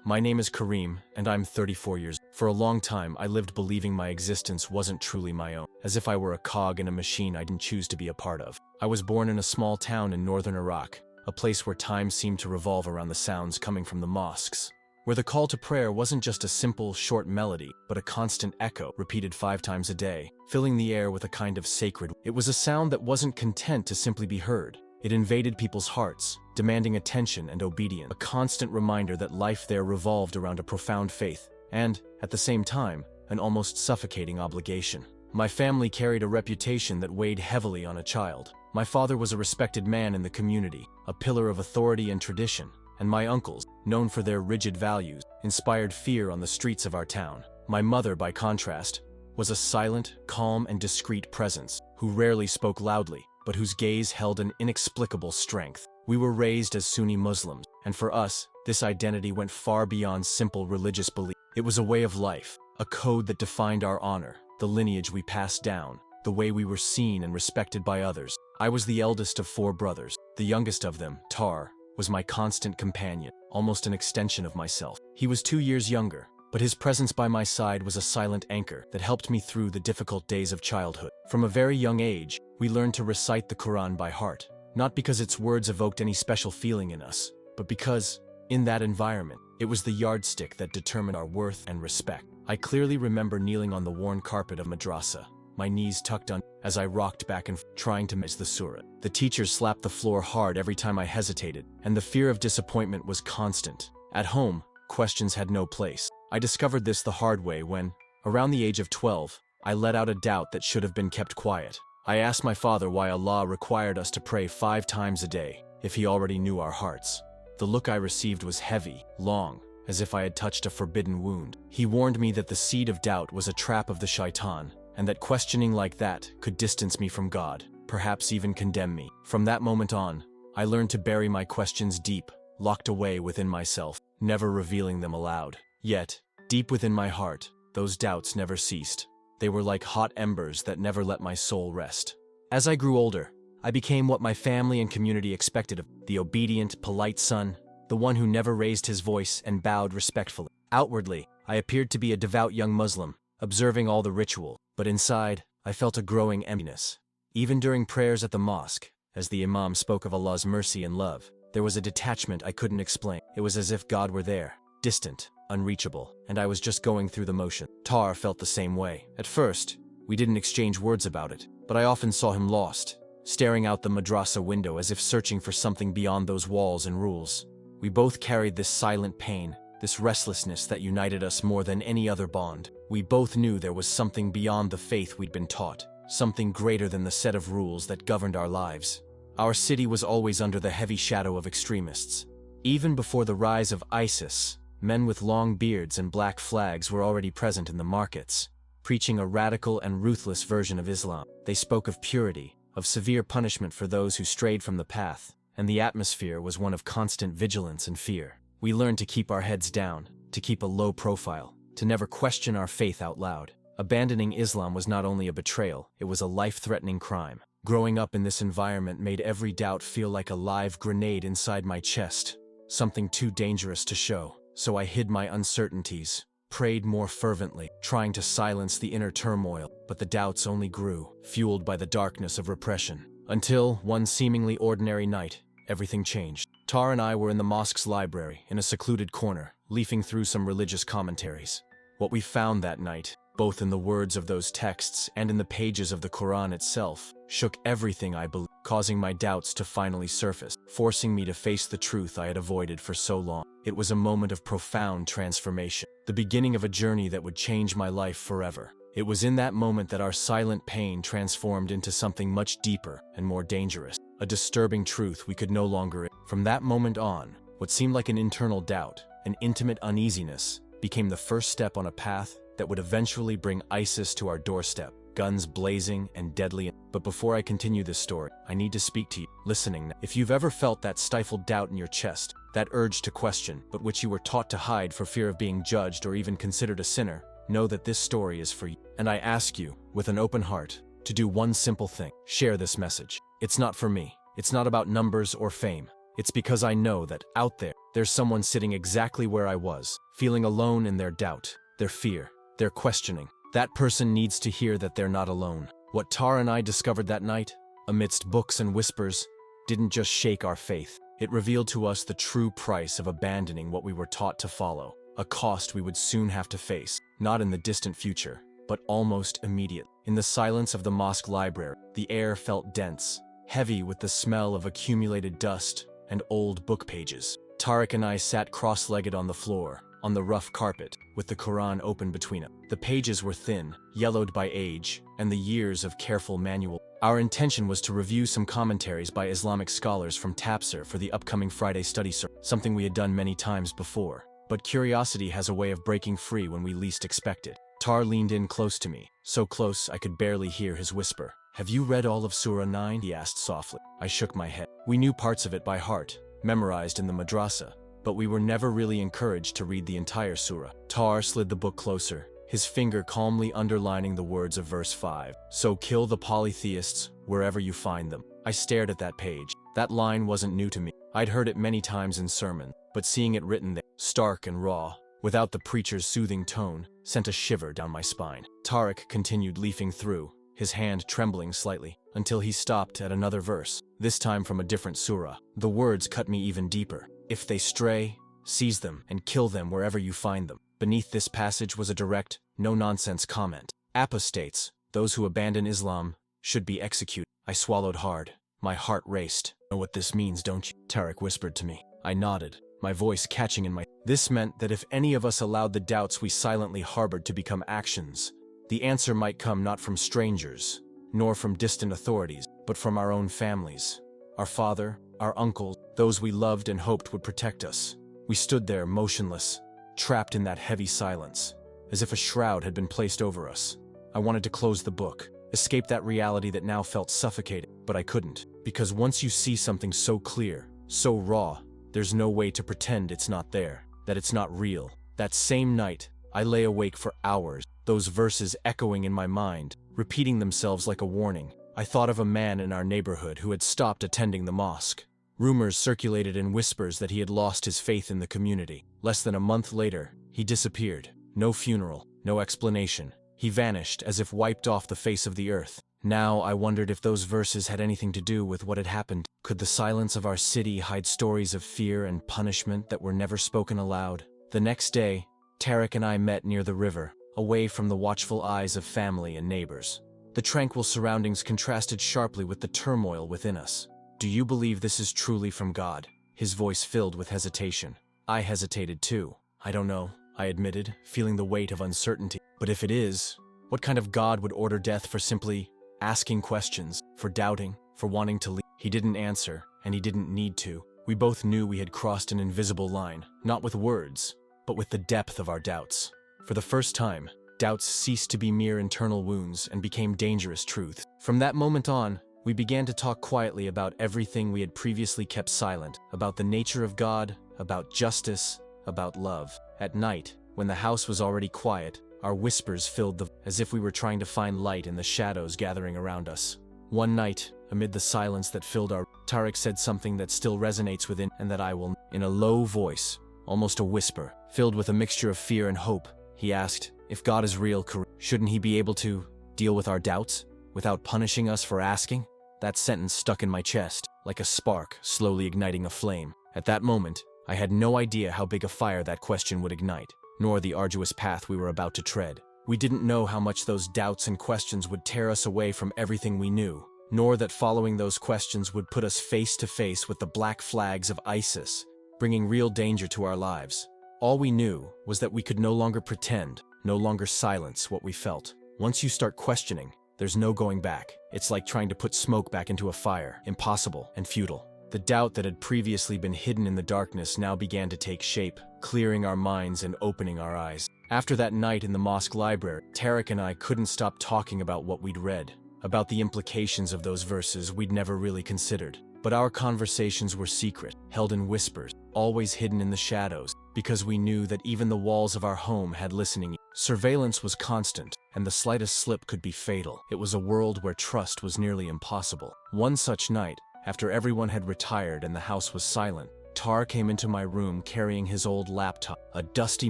My name is Kareem, and I'm 34 years old. For a long time, I lived believing my existence wasn't truly my own, as if I were a cog in a machine I didn't choose to be a part of. I was born in a small town in northern Iraq, a place where time seemed to revolve around the sounds coming from the mosques, where the call to prayer wasn't just a simple, short melody, but a constant echo, repeated 5 times a day, filling the air with a kind of sacred. It was a sound that wasn't content to simply be heard. It invaded people's hearts, demanding attention and obedience, a constant reminder that life there revolved around a profound faith, and, at the same time, an almost suffocating obligation. My family carried a reputation that weighed heavily on a child. My father was a respected man in the community, a pillar of authority and tradition, and my uncles, known for their rigid values, inspired fear on the streets of our town. My mother, by contrast, was a silent, calm, and discreet presence, who rarely spoke loudly, but whose gaze held an inexplicable strength. We were raised as Sunni Muslims, and for us, this identity went far beyond simple religious belief. It was a way of life, a code that defined our honor, the lineage we passed down, the way we were seen and respected by others. I was the eldest of 4 brothers. The youngest of them, Tar, was my constant companion, almost an extension of myself. He was 2 years younger, but his presence by my side was a silent anchor that helped me through the difficult days of childhood. From a very young age, we learned to recite the Quran by heart, not because its words evoked any special feeling in us, but because, in that environment, it was the yardstick that determined our worth and respect. I clearly remember kneeling on the worn carpet of madrasa, my knees tucked under, as I rocked back and forth, trying to memorize the surah. The teachers slapped the floor hard every time I hesitated, and the fear of disappointment was constant. At home, questions had no place. I discovered this the hard way when, around the age of 12, I let out a doubt that should have been kept quiet. I asked my father why Allah required us to pray 5 times a day, if He already knew our hearts. The look I received was heavy, long, as if I had touched a forbidden wound. He warned me that the seed of doubt was a trap of the shaitan, and that questioning like that could distance me from God, perhaps even condemn me. From that moment on, I learned to bury my questions deep, locked away within myself, never revealing them aloud. Yet, deep within my heart, those doubts never ceased. They were like hot embers that never let my soul rest. As I grew older, I became what my family and community expected of me, the obedient, polite son, the one who never raised his voice and bowed respectfully. Outwardly, I appeared to be a devout young Muslim, observing all the ritual, but inside, I felt a growing emptiness. Even during prayers at the mosque, as the imam spoke of Allah's mercy and love, there was a detachment I couldn't explain. It was as if God were there, distant, unreachable, and I was just going through the motion. Tar felt the same way. At first, we didn't exchange words about it, but I often saw him lost, staring out the madrasa window as if searching for something beyond those walls and rules. We both carried this silent pain, this restlessness that united us more than any other bond. We both knew there was something beyond the faith we'd been taught, something greater than the set of rules that governed our lives. Our city was always under the heavy shadow of extremists. Even before the rise of ISIS, men with long beards and black flags were already present in the markets, preaching a radical and ruthless version of Islam. They spoke of purity, of severe punishment for those who strayed from the path, and the atmosphere was one of constant vigilance and fear. We learned to keep our heads down, to keep a low profile, to never question our faith out loud. Abandoning Islam was not only a betrayal, it was a life-threatening crime. Growing up in this environment made every doubt feel like a live grenade inside my chest, something too dangerous to show. So I hid my uncertainties, prayed more fervently, trying to silence the inner turmoil, but the doubts only grew, fueled by the darkness of repression. Until, one seemingly ordinary night, everything changed. Tar and I were in the mosque's library, in a secluded corner, leafing through some religious commentaries. What we found that night, both in the words of those texts and in the pages of the Quran itself, shook everything I believed, causing my doubts to finally surface, forcing me to face the truth I had avoided for so long. It was a moment of profound transformation, the beginning of a journey that would change my life forever. It was in that moment that our silent pain transformed into something much deeper and more dangerous, a disturbing truth we could no longer ignore. From that moment on, what seemed like an internal doubt, an intimate uneasiness, became the first step on a path that would eventually bring ISIS to our doorstep, guns blazing and deadly. But before I continue this story, I need to speak to you, listening now. If you've ever felt that stifled doubt in your chest, that urge to question, but which you were taught to hide for fear of being judged or even considered a sinner, know that this story is for you. And I ask you, with an open heart, to do one simple thing. Share this message. It's not for me. It's not about numbers or fame. It's because I know that, out there, there's someone sitting exactly where I was, feeling alone in their doubt, their fear, their questioning. That person needs to hear that they're not alone. What Tar and I discovered that night, amidst books and whispers, didn't just shake our faith. It revealed to us the true price of abandoning what we were taught to follow, a cost we would soon have to face, not in the distant future, but almost immediately. In the silence of the mosque library, the air felt dense, heavy with the smell of accumulated dust and old book pages. Taric and I sat cross-legged on the floor, on the rough carpet, with the Quran open between us. The pages were thin, yellowed by age, and the years of careful manual. Our intention was to review some commentaries by Islamic scholars from Tafsir for the upcoming Friday study circle, something we had done many times before. But curiosity has a way of breaking free when we least expect it. Tar leaned in close to me, so close I could barely hear his whisper. "Have you read all of Surah 9? He asked softly. I shook my head. We knew parts of it by heart, memorized in the madrasa, but we were never really encouraged to read the entire surah. Tar slid the book closer, his finger calmly underlining the words of verse 5. "So kill the polytheists wherever you find them." I stared at that page. That line wasn't new to me. I'd heard it many times in sermons, but seeing it written there, stark and raw, without the preacher's soothing tone, sent a shiver down my spine. Taric continued leafing through, his hand trembling slightly, until he stopped at another verse, this time from a different surah. The words cut me even deeper. "If they stray, seize them and kill them wherever you find them." Beneath this passage was a direct, no-nonsense comment. Apostates, those who abandon Islam, should be executed. I swallowed hard. My heart raced. "Know what this means, don't you?" Taric whispered to me. I nodded, my voice catching in my... This meant that if any of us allowed the doubts we silently harbored to become actions, the answer might come not from strangers, nor from distant authorities, but from our own families. Our father, our uncles, those we loved and hoped would protect us. We stood there motionless, trapped in that heavy silence, as if a shroud had been placed over us. I wanted to close the book, escape that reality that now felt suffocating, but I couldn't, because once you see something so clear, so raw, there's no way to pretend it's not there, that it's not real. That same night, I lay awake for hours, those verses echoing in my mind, repeating themselves like a warning. I thought of a man in our neighborhood who had stopped attending the mosque. Rumors circulated in whispers that he had lost his faith in the community. Less than a month later, he disappeared. No funeral, no explanation. He vanished as if wiped off the face of the earth. Now I wondered if those verses had anything to do with what had happened. Could the silence of our city hide stories of fear and punishment that were never spoken aloud? The next day, Taric and I met near the river, away from the watchful eyes of family and neighbors. The tranquil surroundings contrasted sharply with the turmoil within us. "Do you believe this is truly from God?" His voice filled with hesitation. I hesitated too. "I don't know," I admitted, feeling the weight of uncertainty. "But if it is, what kind of God would order death for simply asking questions, for doubting, for wanting to leave?" He didn't answer, and he didn't need to. We both knew we had crossed an invisible line, not with words, but with the depth of our doubts. For the first time, doubts ceased to be mere internal wounds and became dangerous truths. From that moment on, we began to talk quietly about everything we had previously kept silent, about the nature of God, about justice, about love. At night, when the house was already quiet, our whispers filled the... as if we were trying to find light in the shadows gathering around us. One night, amid the silence that filled our... Taric said something that still resonates within, and that I will... In a low voice, almost a whisper, filled with a mixture of fear and hope, he asked, "If God is real, Kareem, shouldn't he be able to deal with our doubts, without punishing us for asking?" That sentence stuck in my chest, like a spark slowly igniting a flame. At that moment, I had no idea how big a fire that question would ignite, nor the arduous path we were about to tread. We didn't know how much those doubts and questions would tear us away from everything we knew, nor that following those questions would put us face to face with the black flags of ISIS, bringing real danger to our lives. All we knew was that we could no longer pretend, no longer silence what we felt. Once you start questioning, there's no going back. It's like trying to put smoke back into a fire, impossible and futile. The doubt that had previously been hidden in the darkness now began to take shape, clearing our minds and opening our eyes. After that night in the mosque library, Taric and I couldn't stop talking about what we'd read, about the implications of those verses we'd never really considered. But our conversations were secret, held in whispers, always hidden in the shadows, because we knew that even the walls of our home had listening ears. Surveillance was constant, and the slightest slip could be fatal. It was a world where trust was nearly impossible. One such night, After everyone had retired and the house was silent, Tar came into my room carrying his old laptop, a dusty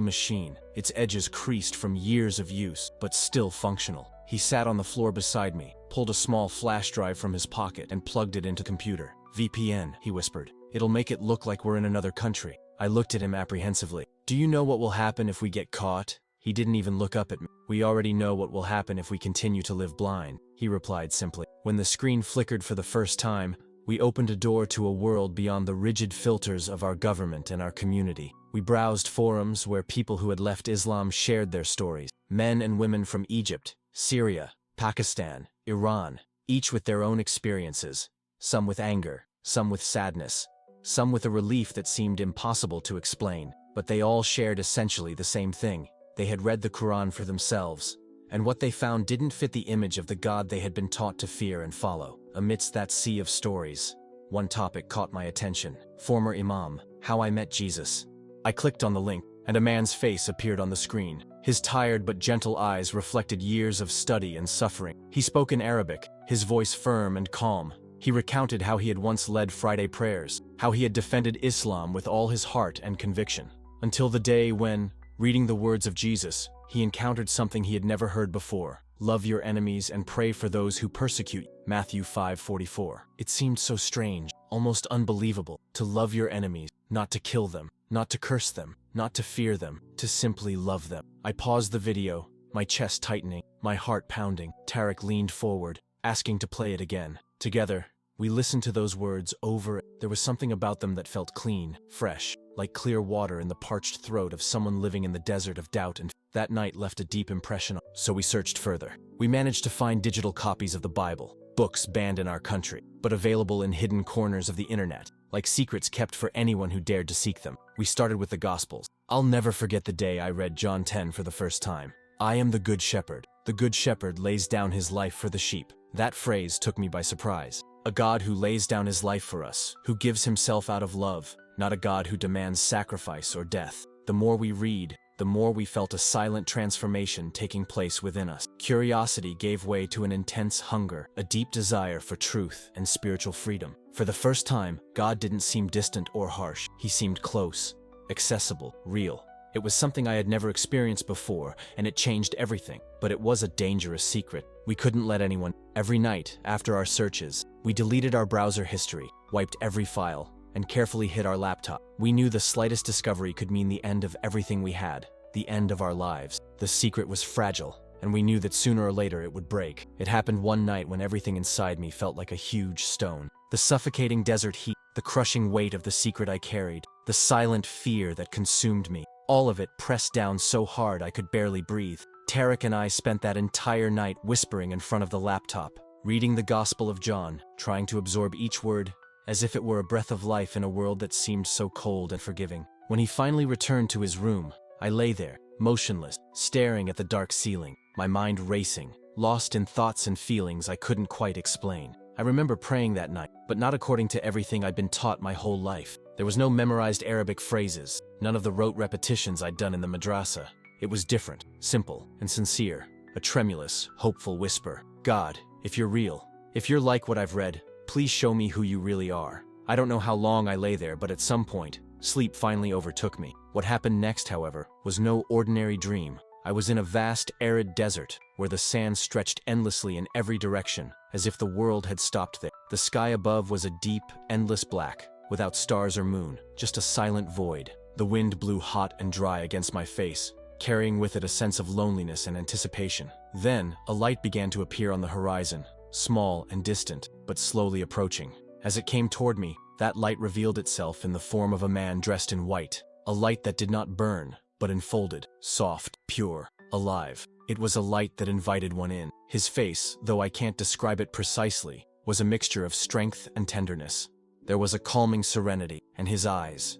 machine, its edges creased from years of use, but still functional. He sat on the floor beside me, pulled a small flash drive from his pocket and plugged it into the computer. VPN, he whispered. It'll make it look like we're in another country. I looked at him apprehensively. Do you know what will happen if we get caught? He didn't even look up at me. We already know what will happen if we continue to live blind, he replied simply. When the screen flickered for the first time, we opened a door to a world beyond the rigid filters of our government and our community. We browsed forums where people who had left Islam shared their stories. Men and women from Egypt, Syria, Pakistan, Iran, each with their own experiences. Some with anger, some with sadness, some with a relief that seemed impossible to explain. But they all shared essentially the same thing. They had read the Quran for themselves, and what they found didn't fit the image of the God they had been taught to fear and follow. Amidst that sea of stories, one topic caught my attention. Former Imam, How I Met Jesus. I clicked on the link, and a man's face appeared on the screen. His tired but gentle eyes reflected years of study and suffering. He spoke in Arabic, his voice firm and calm. He recounted how he had once led Friday prayers, how he had defended Islam with all his heart and conviction, until the day when, reading the words of Jesus, he encountered something he had never heard before. Love your enemies and pray for those who persecute you. Matthew 5:44. It seemed so strange, almost unbelievable, to love your enemies, not to kill them, not to curse them, not to fear them, to simply love them. I paused the video, my chest tightening, my heart pounding. Taric leaned forward, asking to play it again. Together, we listened to those words over. There was something about them that felt clean, fresh, like clear water in the parched throat of someone living in the desert of doubt, and that night left a deep impression. So we searched further. We managed to find digital copies of the Bible, books banned in our country, but available in hidden corners of the internet, like secrets kept for anyone who dared to seek them. We started with the Gospels. I'll never forget the day I read John 10 for the first time. I am the Good Shepherd. The Good Shepherd lays down his life for the sheep. That phrase took me by surprise. A God who lays down his life for us, who gives himself out of love, not a God who demands sacrifice or death. The more we read, the more we felt a silent transformation taking place within us. Curiosity gave way to an intense hunger, a deep desire for truth and spiritual freedom. For the first time, God didn't seem distant or harsh. He seemed close, accessible, real. It was something I had never experienced before, and it changed everything. But it was a dangerous secret. We couldn't let anyone. Every night, after our searches, we deleted our browser history, wiped every file, and carefully hid our laptop. We knew the slightest discovery could mean the end of everything we had, the end of our lives. The secret was fragile, and we knew that sooner or later it would break. It happened one night when everything inside me felt like a huge stone. The suffocating desert heat, the crushing weight of the secret I carried, the silent fear that consumed me. All of it pressed down so hard I could barely breathe. Taric and I spent that entire night whispering in front of the laptop, reading the Gospel of John, trying to absorb each word, as if it were a breath of life in a world that seemed so cold and forgiving. When he finally returned to his room, I lay there, motionless, staring at the dark ceiling, my mind racing, lost in thoughts and feelings I couldn't quite explain. I remember praying that night, but not according to everything I'd been taught my whole life. There was no memorized Arabic phrases, none of the rote repetitions I'd done in the madrasa. It was different, simple, and sincere, a tremulous, hopeful whisper. God, if you're real, if you're like what I've read, please show me who you really are. I don't know how long I lay there, but at some point, sleep finally overtook me. What happened next, however, was no ordinary dream. I was in a vast, arid desert, where the sand stretched endlessly in every direction, as if the world had stopped there. The sky above was a deep, endless black, without stars or moon, just a silent void. The wind blew hot and dry against my face, carrying with it a sense of loneliness and anticipation. Then, a light began to appear on the horizon, small and distant, but slowly approaching. As it came toward me, that light revealed itself in the form of a man dressed in white, a light that did not burn, but enfolded, soft, pure, alive. It was a light that invited one in. His face, though I can't describe it precisely, was a mixture of strength and tenderness. There was a calming serenity, and his eyes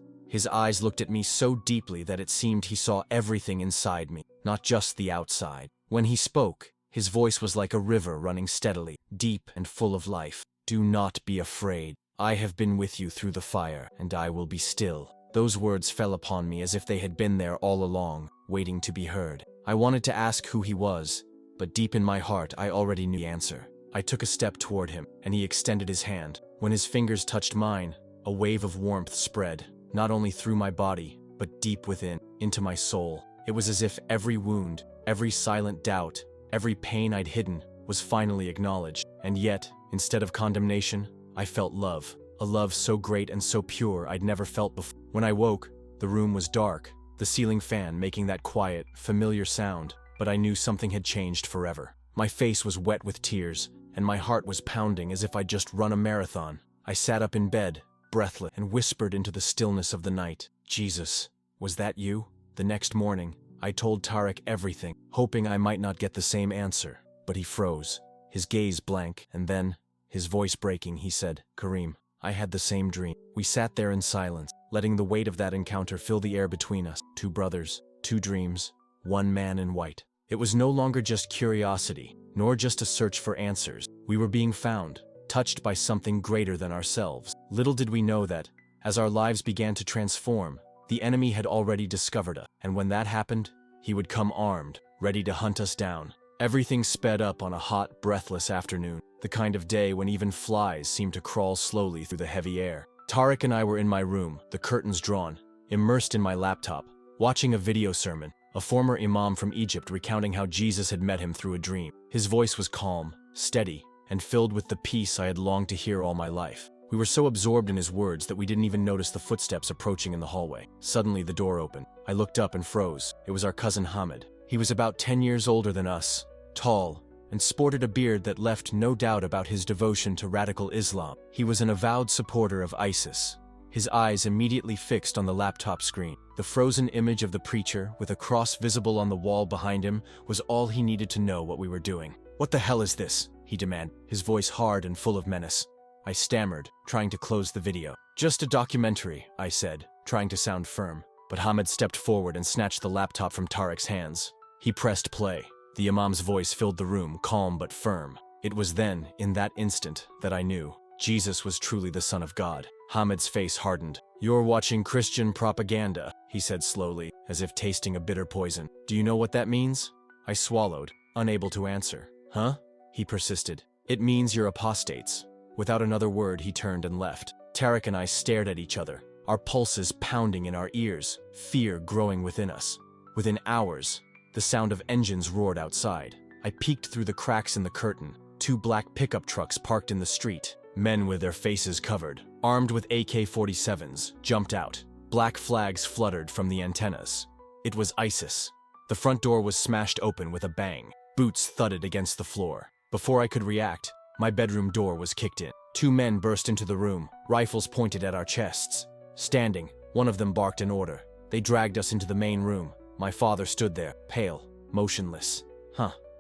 looked at me so deeply that it seemed he saw everything inside me, not just the outside. When he spoke, his voice was like a river running steadily, deep and full of life. Do not be afraid. I have been with you through the fire, and I will be still. Those words fell upon me as if they had been there all along, waiting to be heard. I wanted to ask who he was, but deep in my heart I already knew the answer. I took a step toward him, and he extended his hand. When his fingers touched mine, a wave of warmth spread, not only through my body, but deep within, into my soul. It was as if every wound, every silent doubt, every pain I'd hidden, was finally acknowledged. And yet, instead of condemnation, I felt love. A love so great and so pure I'd never felt before. When I woke, the room was dark, the ceiling fan making that quiet, familiar sound, but I knew something had changed forever. My face was wet with tears, and my heart was pounding as if I'd just run a marathon. I sat up in bed, breathless, and whispered into the stillness of the night, "Jesus, was that you?" The next morning, I told Taric everything, hoping I might not get the same answer. But he froze, his gaze blank, and then, his voice breaking, he said, "Kareem, I had the same dream." We sat there in silence, letting the weight of that encounter fill the air between us. Two brothers, two dreams, one man in white. It was no longer just curiosity, nor just a search for answers. We were being found, touched by something greater than ourselves. Little did we know that, as our lives began to transform, the enemy had already discovered us, and when that happened, he would come armed, ready to hunt us down. Everything sped up on a hot, breathless afternoon, the kind of day when even flies seemed to crawl slowly through the heavy air. Taric and I were in my room, the curtains drawn, immersed in my laptop, watching a video sermon, a former imam from Egypt recounting how Jesus had met him through a dream. His voice was calm, steady, and filled with the peace I had longed to hear all my life. We were so absorbed in his words that we didn't even notice the footsteps approaching in the hallway. Suddenly, the door opened. I looked up and froze. It was our cousin Hamid. He was about 10 years older than us, tall, and sported a beard that left no doubt about his devotion to radical Islam. He was an avowed supporter of ISIS, his eyes immediately fixed on the laptop screen. The frozen image of the preacher, with a cross visible on the wall behind him, was all he needed to know what we were doing. "What the hell is this?" he demanded, his voice hard and full of menace. I stammered, trying to close the video. "Just a documentary," I said, trying to sound firm. But Hamid stepped forward and snatched the laptop from Taric's hands. He pressed play. The imam's voice filled the room, calm but firm. It was then, in that instant, that I knew Jesus was truly the Son of God. Hamid's face hardened. "You're watching Christian propaganda," he said slowly, as if tasting a bitter poison. "Do you know what that means?" I swallowed, unable to answer. "Huh?" he persisted. "It means you're apostates." Without another word, he turned and left. Taric and I stared at each other, our pulses pounding in our ears, fear growing within us. Within hours, the sound of engines roared outside. I peeked through the cracks in the curtain. Two black pickup trucks parked in the street. Men with their faces covered, armed with AK-47s, jumped out. Black flags fluttered from the antennas. It was ISIS. The front door was smashed open with a bang. Boots thudded against the floor. Before I could react, my bedroom door was kicked in. Two men burst into the room, rifles pointed at our chests. Standing, one of them barked an order. They dragged us into the main room. My father stood there, pale, motionless.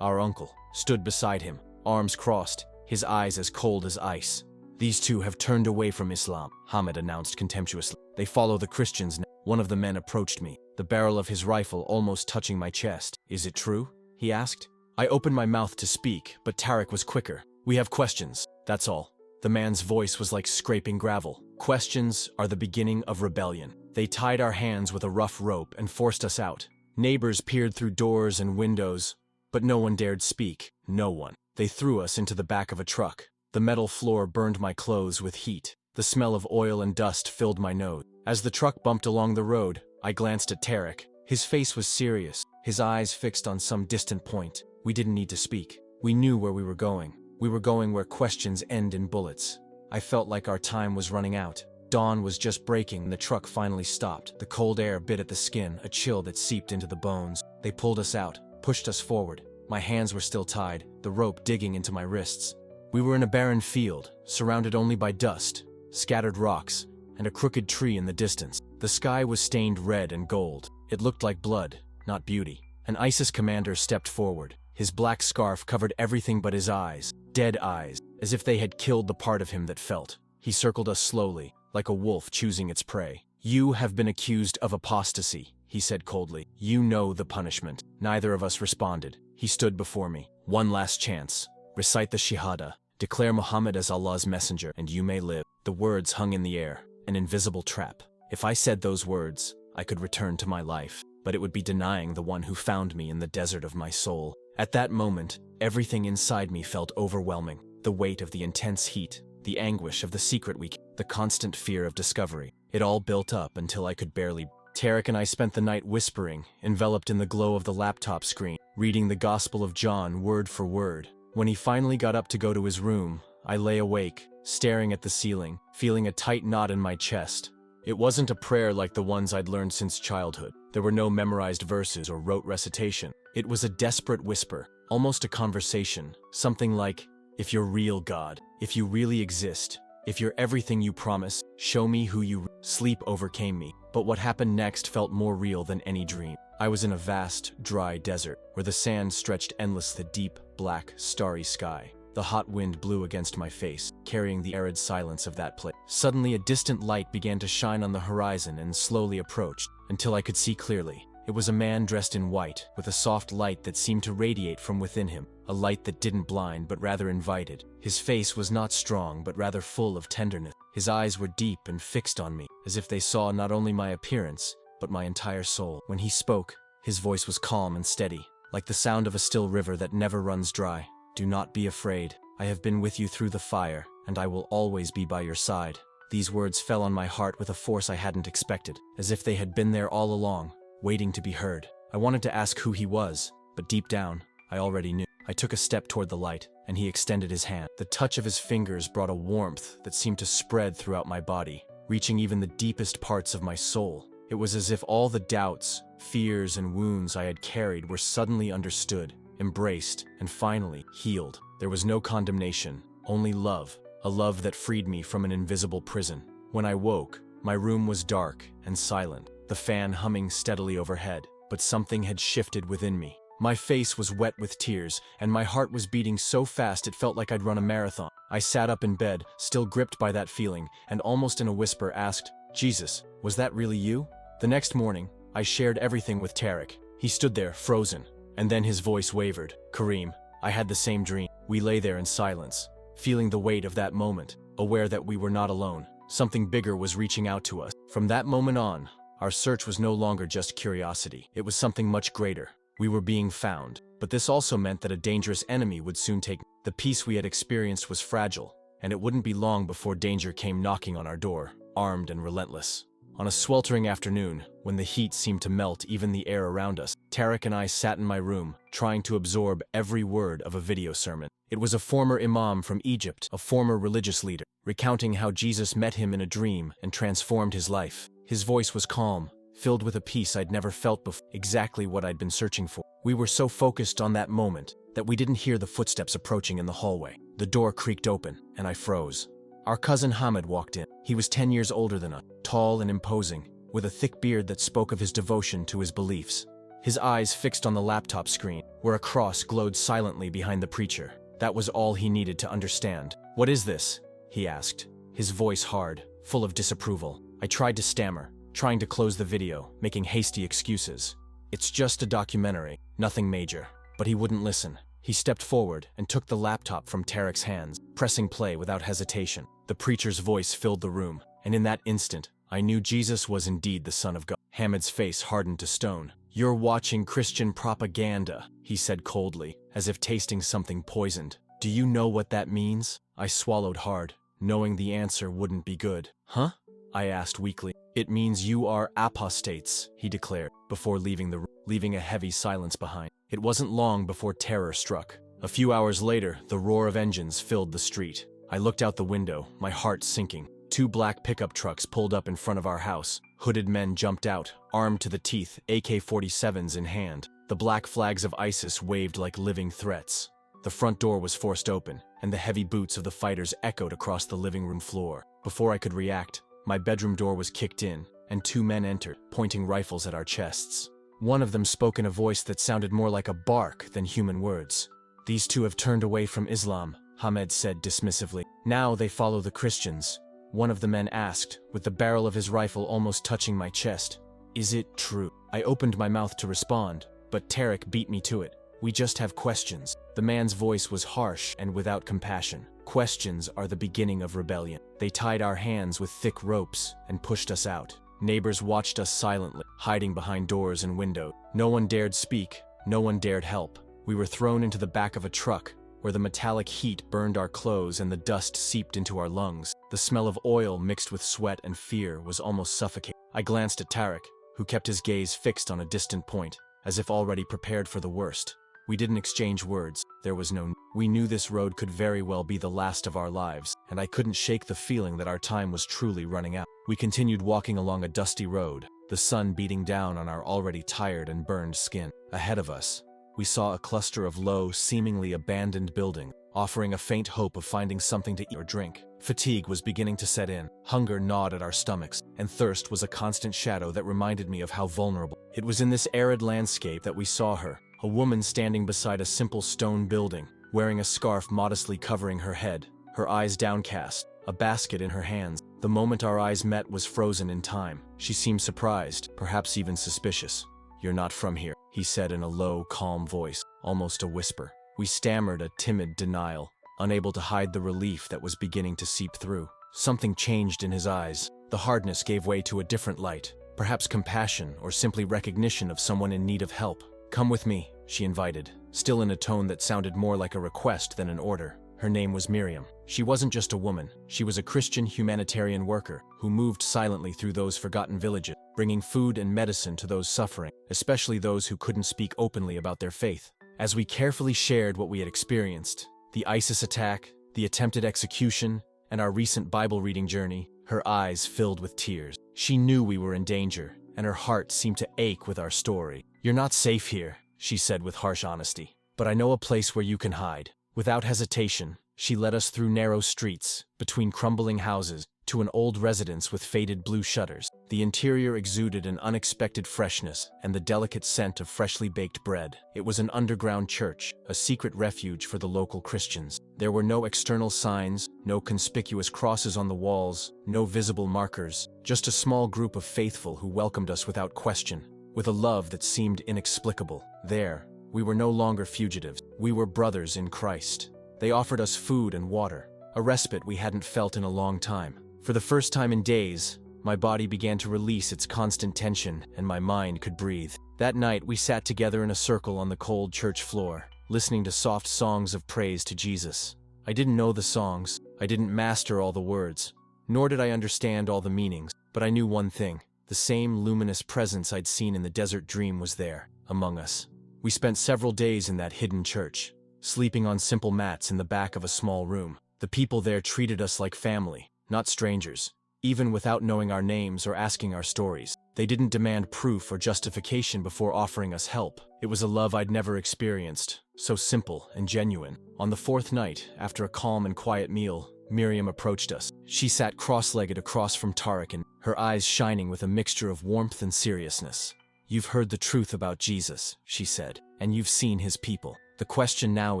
Our uncle stood beside him, arms crossed, his eyes as cold as ice. "These two have turned away from Islam," Hamid announced contemptuously. "They follow the Christians now." One of the men approached me, the barrel of his rifle almost touching my chest. "Is it true?" he asked. I opened my mouth to speak, but Taric was quicker. "We have questions, that's all." The man's voice was like scraping gravel. "Questions are the beginning of rebellion." They tied our hands with a rough rope and forced us out. Neighbors peered through doors and windows, but no one dared speak. No one. They threw us into the back of a truck. The metal floor burned my clothes with heat. The smell of oil and dust filled my nose. As the truck bumped along the road, I glanced at Taric. His face was serious, his eyes fixed on some distant point. We didn't need to speak. We knew where we were going. We were going where questions end in bullets. I felt like our time was running out. Dawn was just breaking and the truck finally stopped. The cold air bit at the skin, a chill that seeped into the bones. They pulled us out, pushed us forward. My hands were still tied, the rope digging into my wrists. We were in a barren field, surrounded only by dust, scattered rocks, and a crooked tree in the distance. The sky was stained red and gold. It looked like blood, not beauty. An ISIS commander stepped forward. His black scarf covered everything but his eyes, dead eyes, as if they had killed the part of him that felt. He circled us slowly, like a wolf choosing its prey. "You have been accused of apostasy," he said coldly. "You know the punishment." Neither of us responded. He stood before me. "One last chance. Recite the Shahada. Declare Muhammad as Allah's messenger, and you may live." The words hung in the air, an invisible trap. If I said those words, I could return to my life, but it would be denying the one who found me in the desert of my soul. At that moment, everything inside me felt overwhelming. The weight of the intense heat, the anguish of the secret we kept, the constant fear of discovery. It all built up until I could barely. Taric and I spent the night whispering, enveloped in the glow of the laptop screen, reading the Gospel of John word for word. When he finally got up to go to his room, I lay awake, staring at the ceiling, feeling a tight knot in my chest. It wasn't a prayer like the ones I'd learned since childhood. There were no memorized verses or rote recitation. It was a desperate whisper, almost a conversation, something like, "If you're real, God, if you really exist, if you're everything you promise, show me who you." Sleep overcame me, but what happened next felt more real than any dream. I was in a vast, dry desert, where the sand stretched endless, the deep, black, starry sky. The hot wind blew against my face, carrying the arid silence of that place. Suddenly, a distant light began to shine on the horizon and slowly approached, until I could see clearly. It was a man dressed in white, with a soft light that seemed to radiate from within him, a light that didn't blind but rather invited. His face was not strong but rather full of tenderness. His eyes were deep and fixed on me, as if they saw not only my appearance, but my entire soul. When he spoke, his voice was calm and steady, like the sound of a still river that never runs dry. "Do not be afraid. I have been with you through the fire, and I will always be by your side." These words fell on my heart with a force I hadn't expected, as if they had been there all along, waiting to be heard. I wanted to ask who he was, but deep down, I already knew. I took a step toward the light, and he extended his hand. The touch of his fingers brought a warmth that seemed to spread throughout my body, reaching even the deepest parts of my soul. It was as if all the doubts, fears, and wounds I had carried were suddenly understood, embraced, and finally healed. There was no condemnation, only love, a love that freed me from an invisible prison. When I woke, my room was dark and silent, the fan humming steadily overhead, but something had shifted within me. My face was wet with tears, and my heart was beating so fast it felt like I'd run a marathon. I sat up in bed, still gripped by that feeling, and almost in a whisper asked, "Jesus, was that really you?" The next morning, I shared everything with Taric. He stood there, frozen, and then his voice wavered. "Kareem, I had the same dream." We lay there in silence, feeling the weight of that moment, aware that we were not alone. Something bigger was reaching out to us. From that moment on, our search was no longer just curiosity. It was something much greater. We were being found, but this also meant that a dangerous enemy would soon take. The peace we had experienced was fragile, and it wouldn't be long before danger came knocking on our door, armed and relentless. On a sweltering afternoon, when the heat seemed to melt even the air around us, Taric and I sat in my room, trying to absorb every word of a video sermon. It was a former imam from Egypt, a former religious leader, recounting how Jesus met him in a dream and transformed his life. His voice was calm, filled with a peace I'd never felt before, exactly what I'd been searching for. We were so focused on that moment that we didn't hear the footsteps approaching in the hallway. The door creaked open, and I froze. Our cousin Hamid walked in. He was 10 years older than us, tall and imposing, with a thick beard that spoke of his devotion to his beliefs. His eyes fixed on the laptop screen, where a cross glowed silently behind the preacher. That was all he needed to understand. "What is this?" he asked, his voice hard, full of disapproval. I tried to stammer, trying to close the video, making hasty excuses. "It's just a documentary, nothing major." But he wouldn't listen. He stepped forward and took the laptop from Taric's hands, pressing play without hesitation. The preacher's voice filled the room, and in that instant, I knew Jesus was indeed the Son of God. Hamid's face hardened to stone. "You're watching Christian propaganda," he said coldly, as if tasting something poisoned. "Do you know what that means?" I swallowed hard, knowing the answer wouldn't be good. "Huh?" I asked weakly. "It means you are apostates," he declared, before leaving the room, leaving a heavy silence behind. It wasn't long before terror struck. A few hours later, the roar of engines filled the street. I looked out the window, my heart sinking. 2 black pickup trucks pulled up in front of our house. Hooded men jumped out, armed to the teeth, AK-47s in hand. The black flags of ISIS waved like living threats. The front door was forced open, and the heavy boots of the fighters echoed across the living room floor. Before I could react, my bedroom door was kicked in, and 2 men entered, pointing rifles at our chests. One of them spoke in a voice that sounded more like a bark than human words. "These 2 have turned away from Islam," Hamid said dismissively. "Now they follow the Christians." One of the men asked, with the barrel of his rifle almost touching my chest, "Is it true?" I opened my mouth to respond, but Taric beat me to it. "We just have questions." The man's voice was harsh and without compassion. "Questions are the beginning of rebellion." They tied our hands with thick ropes and pushed us out. Neighbors watched us silently, hiding behind doors and windows. No one dared speak, no one dared help. We were thrown into the back of a truck, where the metallic heat burned our clothes and the dust seeped into our lungs. The smell of oil mixed with sweat and fear was almost suffocating. I glanced at Taric, who kept his gaze fixed on a distant point, as if already prepared for the worst. We didn't exchange words. There was no. We knew this road could very well be the last of our lives, and I couldn't shake the feeling that our time was truly running out. We continued walking along a dusty road, the sun beating down on our already tired and burned skin. Ahead of us, we saw a cluster of low, seemingly abandoned buildings, offering a faint hope of finding something to eat or drink. Fatigue was beginning to set in, hunger gnawed at our stomachs, and thirst was a constant shadow that reminded me of how vulnerable. It was in this arid landscape that we saw her, a woman standing beside a simple stone building, wearing a scarf modestly covering her head, her eyes downcast, a basket in her hands. The moment our eyes met was frozen in time. She seemed surprised, perhaps even suspicious. "You're not from here," he said in a low, calm voice, almost a whisper. We stammered a timid denial, unable to hide the relief that was beginning to seep through. Something changed in his eyes. The hardness gave way to a different light, perhaps compassion or simply recognition of someone in need of help. "Come with me," she invited, still in a tone that sounded more like a request than an order. Her name was Miriam. She wasn't just a woman, she was a Christian humanitarian worker who moved silently through those forgotten villages, bringing food and medicine to those suffering, especially those who couldn't speak openly about their faith. As we carefully shared what we had experienced, the ISIS attack, the attempted execution, and our recent Bible reading journey, her eyes filled with tears. She knew we were in danger, and her heart seemed to ache with our story. "You're not safe here," she said with harsh honesty, "but I know a place where you can hide." Without hesitation, she led us through narrow streets, between crumbling houses, to an old residence with faded blue shutters. The interior exuded an unexpected freshness and the delicate scent of freshly baked bread. It was an underground church, a secret refuge for the local Christians. There were no external signs, no conspicuous crosses on the walls, no visible markers, just a small group of faithful who welcomed us without question, with a love that seemed inexplicable. There, we were no longer fugitives. We were brothers in Christ. They offered us food and water, a respite we hadn't felt in a long time. For the first time in days, my body began to release its constant tension, and my mind could breathe. That night, we sat together in a circle on the cold church floor, listening to soft songs of praise to Jesus. I didn't know the songs, I didn't master all the words, nor did I understand all the meanings, but I knew one thing: the same luminous presence I'd seen in the desert dream was there, among us. We spent several days in that hidden church, sleeping on simple mats in the back of a small room. The people there treated us like family, not strangers. Even without knowing our names or asking our stories, they didn't demand proof or justification before offering us help. It was a love I'd never experienced, so simple and genuine. On the fourth night, after a calm and quiet meal, Miriam approached us. She sat cross-legged across from Taric, and her eyes shining with a mixture of warmth and seriousness. "You've heard the truth about Jesus," she said, "and you've seen his people. The question now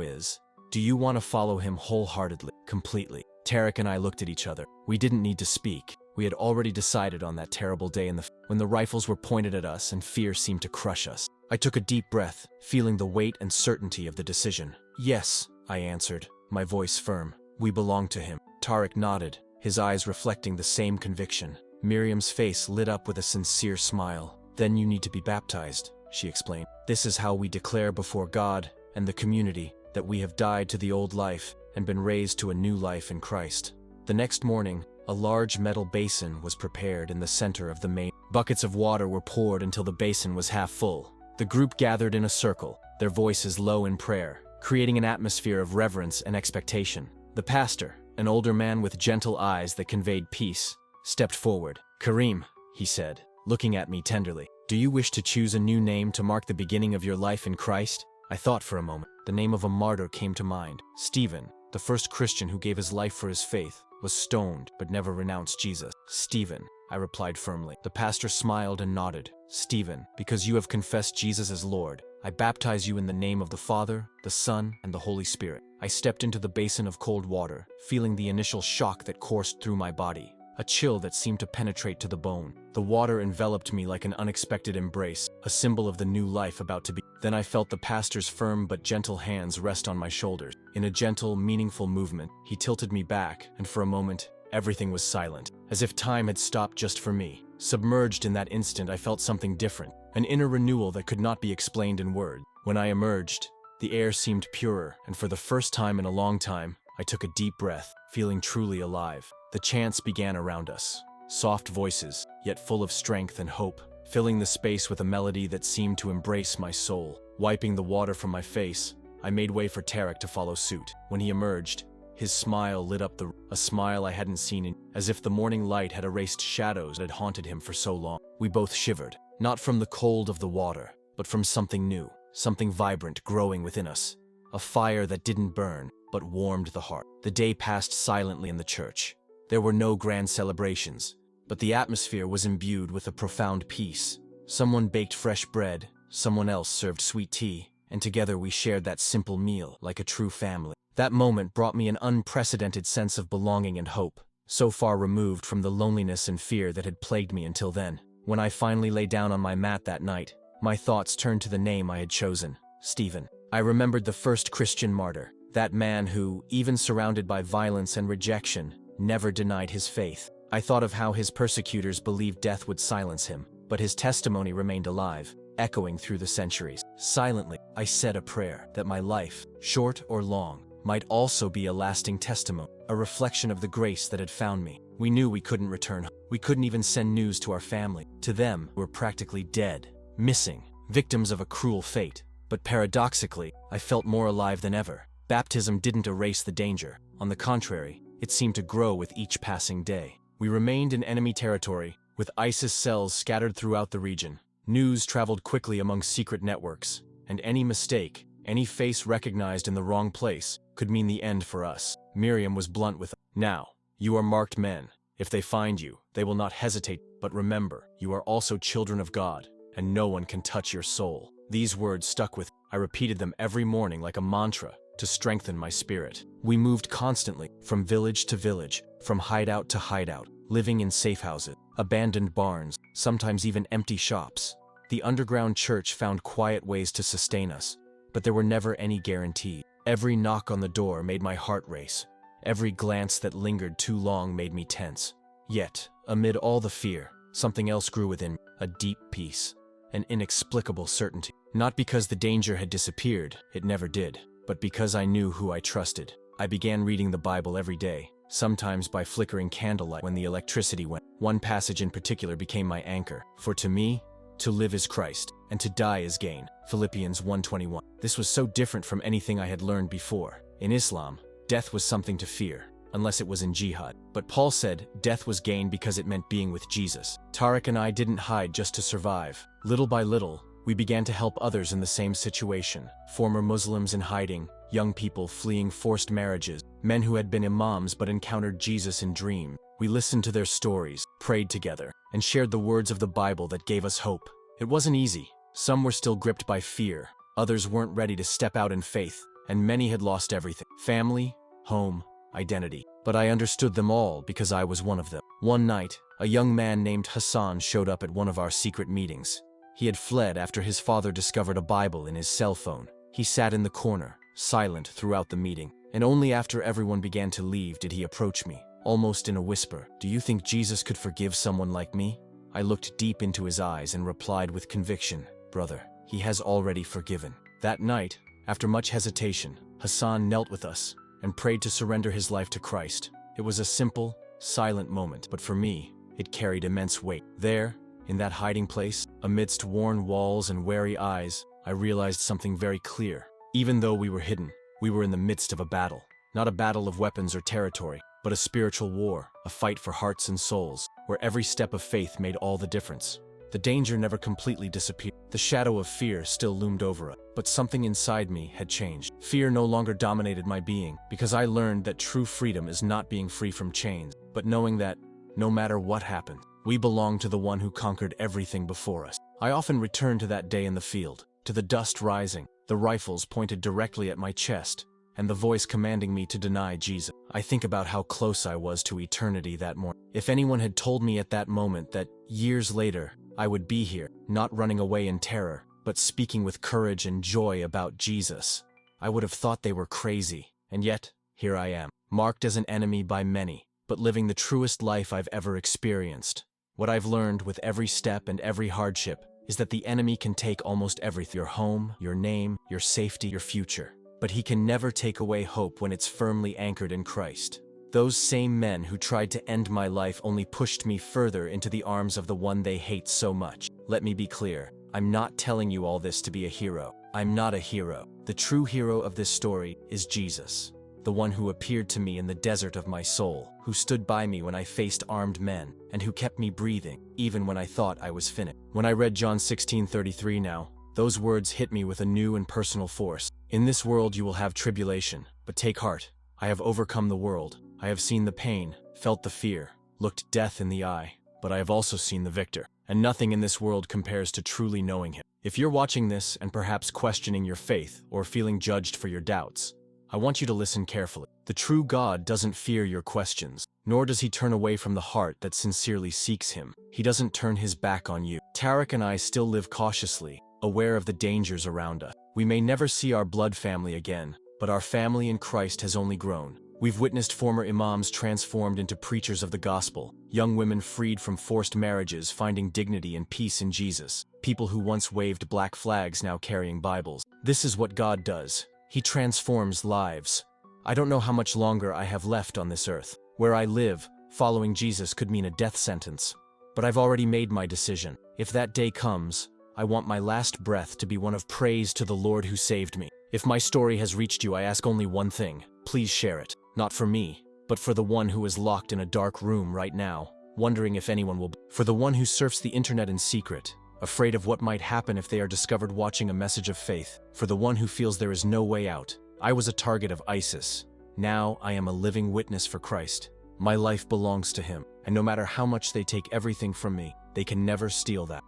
is, do you want to follow him wholeheartedly, completely?" Taric and I looked at each other. We didn't need to speak. We had already decided on that terrible day when the rifles were pointed at us and fear seemed to crush us. I took a deep breath, feeling the weight and certainty of the decision. "Yes," I answered, my voice firm. "We belong to him." Taric nodded, his eyes reflecting the same conviction. Miriam's face lit up with a sincere smile. "Then you need to be baptized," she explained. "This is how we declare before God and the community that we have died to the old life and been raised to a new life in Christ." The next morning, a large metal basin was prepared in the center of the main. Buckets of water were poured until the basin was half full. The group gathered in a circle, their voices low in prayer, creating an atmosphere of reverence and expectation. The pastor, an older man with gentle eyes that conveyed peace, stepped forward. "Kareem," he said, looking at me tenderly, "do you wish to choose a new name to mark the beginning of your life in Christ?" I thought for a moment. The name of a martyr came to mind. Stephen, the first Christian who gave his life for his faith, was stoned but never renounced Jesus. "Stephen," I replied firmly. The pastor smiled and nodded. "Stephen, because you have confessed Jesus as Lord, I baptize you in the name of the Father, the Son, and the Holy Spirit." I stepped into the basin of cold water, feeling the initial shock that coursed through my body, a chill that seemed to penetrate to the bone. The water enveloped me like an unexpected embrace, a symbol of the new life about to be. Then I felt the pastor's firm but gentle hands rest on my shoulders. In a gentle, meaningful movement, he tilted me back, and for a moment, everything was silent, as if time had stopped just for me. Submerged in that instant, I felt something different, an inner renewal that could not be explained in words. When I emerged, The air seemed purer, and for the first time in a long time, I took a deep breath, feeling truly alive. The chants began around us, soft voices, yet full of strength and hope, filling the space with a melody that seemed to embrace my soul. Wiping the water from my face, I made way for Taric to follow suit. When he emerged, his smile lit up a smile I hadn't seen as if the morning light had erased shadows that had haunted him for so long. We both shivered, not from the cold of the water, but from something new, something vibrant growing within us. A fire that didn't burn, but warmed the heart. The day passed silently in the church. There were no grand celebrations, but the atmosphere was imbued with a profound peace. Someone baked fresh bread, someone else served sweet tea, and together we shared that simple meal like a true family. That moment brought me an unprecedented sense of belonging and hope, so far removed from the loneliness and fear that had plagued me until then. When I finally lay down on my mat that night, my thoughts turned to the name I had chosen, Stephen. I remembered the first Christian martyr, that man who, even surrounded by violence and rejection, never denied his faith. I thought of how his persecutors believed death would silence him, but his testimony remained alive, echoing through the centuries. Silently, I said a prayer that my life, short or long, might also be a lasting testimony, a reflection of the grace that had found me. We knew we couldn't return home. We couldn't even send news to our family. To them, we were practically dead, missing, victims of a cruel fate. But paradoxically, I felt more alive than ever. Baptism didn't erase the danger. On the contrary, it seemed to grow with each passing day. We remained in enemy territory, with ISIS cells scattered throughout the region. News traveled quickly among secret networks, and any mistake, any face recognized in the wrong place, could mean the end for us. Miriam was blunt with us. Now, you are marked men. If they find you, they will not hesitate. But remember, you are also children of God, and no one can touch your soul. These words stuck with me. I repeated them every morning like a mantra to strengthen my spirit. We moved constantly, from village to village, from hideout to hideout, living in safe houses, abandoned barns, sometimes even empty shops. The underground church found quiet ways to sustain us, but there were never any guarantees. Every knock on the door made my heart race. Every glance that lingered too long made me tense. Yet, amid all the fear, something else grew within me, a deep peace, an inexplicable certainty. Not because the danger had disappeared, it never did, but because I knew who I trusted. I began reading the Bible every day, sometimes by flickering candlelight when the electricity went. One passage in particular became my anchor. For to me, to live is Christ, and to die is gain. Philippians 1:21. This was so different from anything I had learned before. In Islam, death was something to fear, unless it was in jihad. But Paul said death was gain because it meant being with Jesus. Taric and I didn't hide just to survive. Little by little, we began to help others in the same situation. Former Muslims in hiding, young people fleeing forced marriages, men who had been imams but encountered Jesus in dreams. We listened to their stories, prayed together, and shared the words of the Bible that gave us hope. It wasn't easy. Some were still gripped by fear, others weren't ready to step out in faith, and many had lost everything: family, home, identity. But I understood them all because I was one of them. One night, a young man named Hassan showed up at one of our secret meetings. He had fled after his father discovered a Bible in his cell phone. He sat in the corner, silent throughout the meeting, and only after everyone began to leave did he approach me, almost in a whisper. "Do you think Jesus could forgive someone like me?" I looked deep into his eyes and replied with conviction, "Brother, he has already forgiven." That night, after much hesitation, Hassan knelt with us and prayed to surrender his life to Christ. It was a simple, silent moment, but for me, it carried immense weight. There, in that hiding place, amidst worn walls and wary eyes, I realized something very clear. Even though we were hidden, we were in the midst of a battle. Not a battle of weapons or territory, but a spiritual war, a fight for hearts and souls, where every step of faith made all the difference. The danger never completely disappeared. The shadow of fear still loomed over us, but something inside me had changed. Fear no longer dominated my being, because I learned that true freedom is not being free from chains, but knowing that, no matter what happened, we belong to the one who conquered everything before us. I often return to that day in the field, to the dust rising, the rifles pointed directly at my chest, and the voice commanding me to deny Jesus. I think about how close I was to eternity that morning. If anyone had told me at that moment that, years later, I would be here, not running away in terror, but speaking with courage and joy about Jesus, I would have thought they were crazy. And yet, here I am, marked as an enemy by many, but living the truest life I've ever experienced. What I've learned with every step and every hardship is that the enemy can take almost everything: your home, your name, your safety, your future. But he can never take away hope when it's firmly anchored in Christ. Those same men who tried to end my life only pushed me further into the arms of the one they hate so much. Let me be clear, I'm not telling you all this to be a hero. I'm not a hero. The true hero of this story is Jesus, the one who appeared to me in the desert of my soul, who stood by me when I faced armed men, and who kept me breathing, even when I thought I was finished. When I read John 16:33 now, those words hit me with a new and personal force. In this world you will have tribulation, but take heart. I have overcome the world. I have seen the pain, felt the fear, looked death in the eye, but I have also seen the victor. And nothing in this world compares to truly knowing him. If you're watching this and perhaps questioning your faith or feeling judged for your doubts, I want you to listen carefully. The true God doesn't fear your questions, nor does he turn away from the heart that sincerely seeks him. He doesn't turn his back on you. Taric and I still live cautiously, aware of the dangers around us. We may never see our blood family again, but our family in Christ has only grown. We've witnessed former imams transformed into preachers of the gospel, young women freed from forced marriages finding dignity and peace in Jesus, people who once waved black flags now carrying Bibles. This is what God does. He transforms lives. I don't know how much longer I have left on this earth. Where I live, following Jesus could mean a death sentence. But I've already made my decision. If that day comes, I want my last breath to be one of praise to the Lord who saved me. If my story has reached you, I ask only one thing. Please share it. Not for me, but for the one who is locked in a dark room right now, wondering if anyone will. For the one who surfs the internet in secret, afraid of what might happen if they are discovered watching a message of faith. For the one who feels there is no way out. I was a target of ISIS. Now I am a living witness for Christ. My life belongs to him, and no matter how much they take everything from me, they can never steal that.